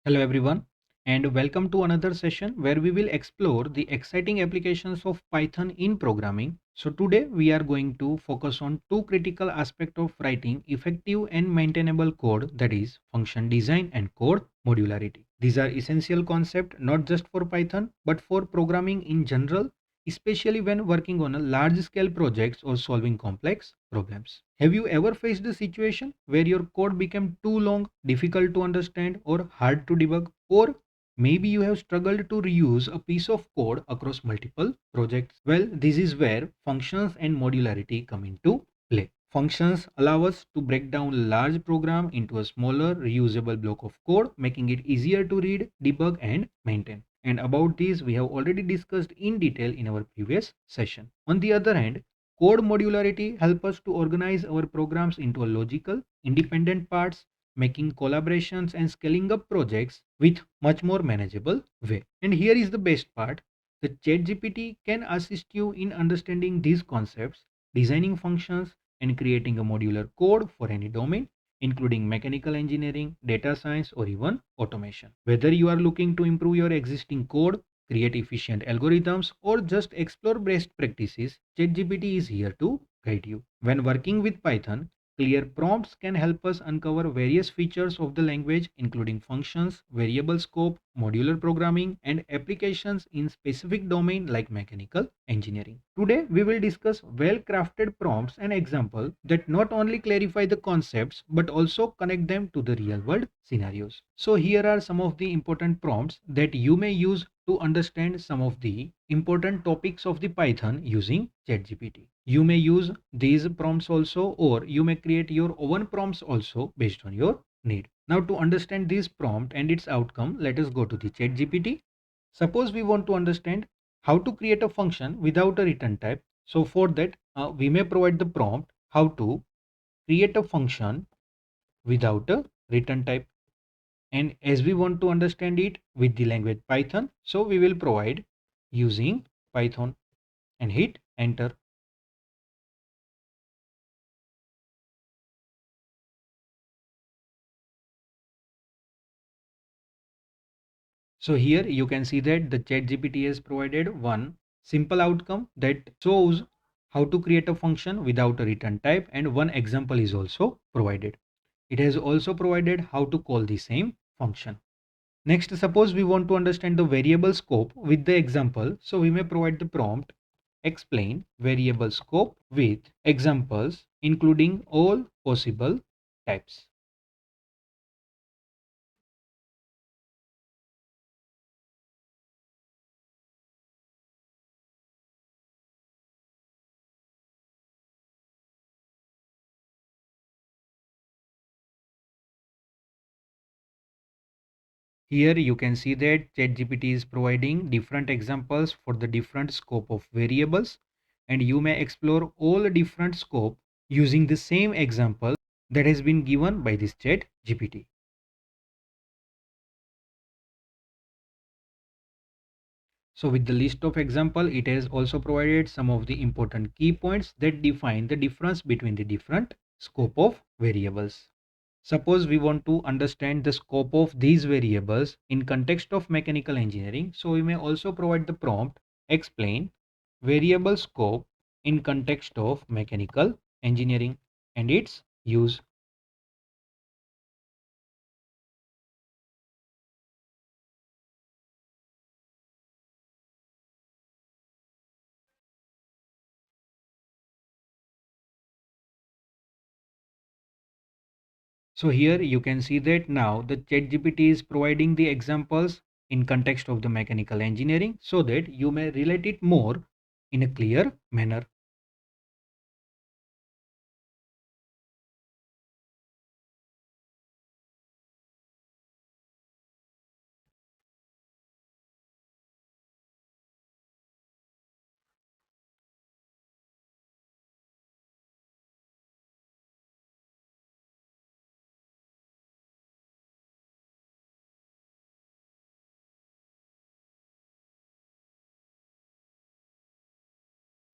Hello everyone, and welcome to another session where we will explore the exciting applications of Python in programming. So today we are going to focus on two critical aspects of writing effective and maintainable code, that is function design and code modularity. These are essential concepts not just for Python but for programming in general, especially when working on a large scale projects or solving complex problems. Have you ever faced a situation where your code became too long, difficult to understand, or hard to debug? Or maybe you have struggled to reuse a piece of code across multiple projects? Well, this is where functions and modularity come into play. Functions allow us to break down a large program into a smaller, reusable block of code, making it easier to read, debug, and maintain. And about this, we have already discussed in detail in our previous session. On the other hand, code modularity helps us to organize our programs into a logical, independent parts, making collaborations and scaling up projects with much more manageable way. And here is the best part. The ChatGPT can assist you in understanding these concepts, designing functions, and creating a modular code for any domain, including mechanical engineering, data science, or even automation. Whether you are looking to improve your existing code, create efficient algorithms, or just explore best practices, ChatGPT is here to guide you. When working with Python, clear prompts can help us uncover various features of the language, including functions, variable scope, modular programming, and applications in specific domain like mechanical engineering. Today, we will discuss well-crafted prompts and examples that not only clarify the concepts but also connect them to the real-world scenarios. So here are some of the important prompts that you may use to understand some of the important topics of the Python using ChatGPT. You may use these prompts also, or you may create your own prompts also based on your need. Now to understand this prompt and its outcome, let us go to the ChatGPT. Suppose we want to understand how to create a function without a return type. So for that, we may provide the prompt how to create a function without a return type. And as we want to understand it with the language Python, so we will provide using Python and hit enter. So here you can see that the ChatGPT has provided one simple outcome that shows how to create a function without a return type, and one example is also provided. It has also provided how to call the same function. Next, suppose we want to understand the variable scope with the example. So we may provide the prompt explain variable scope with examples including all possible types. Here you can see that ChatGPT is providing different examples for the different scope of variables, and you may explore all different scope using the same example that has been given by this ChatGPT. So with the list of example, it has also provided some of the important key points that define the difference between the different scope of variables. Suppose we want to understand the scope of these variables in context of mechanical engineering. So we may also provide the prompt explain variable scope in context of mechanical engineering and its use. So here you can see that now the ChatGPT is providing the examples in context of the mechanical engineering so that you may relate it more in a clear manner.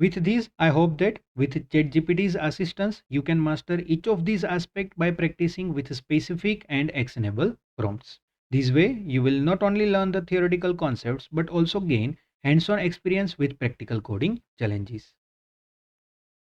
With this, I hope that with ChatGPT's assistance, you can master each of these aspects by practicing with specific and actionable prompts. This way, you will not only learn the theoretical concepts but also gain hands on experience with practical coding challenges.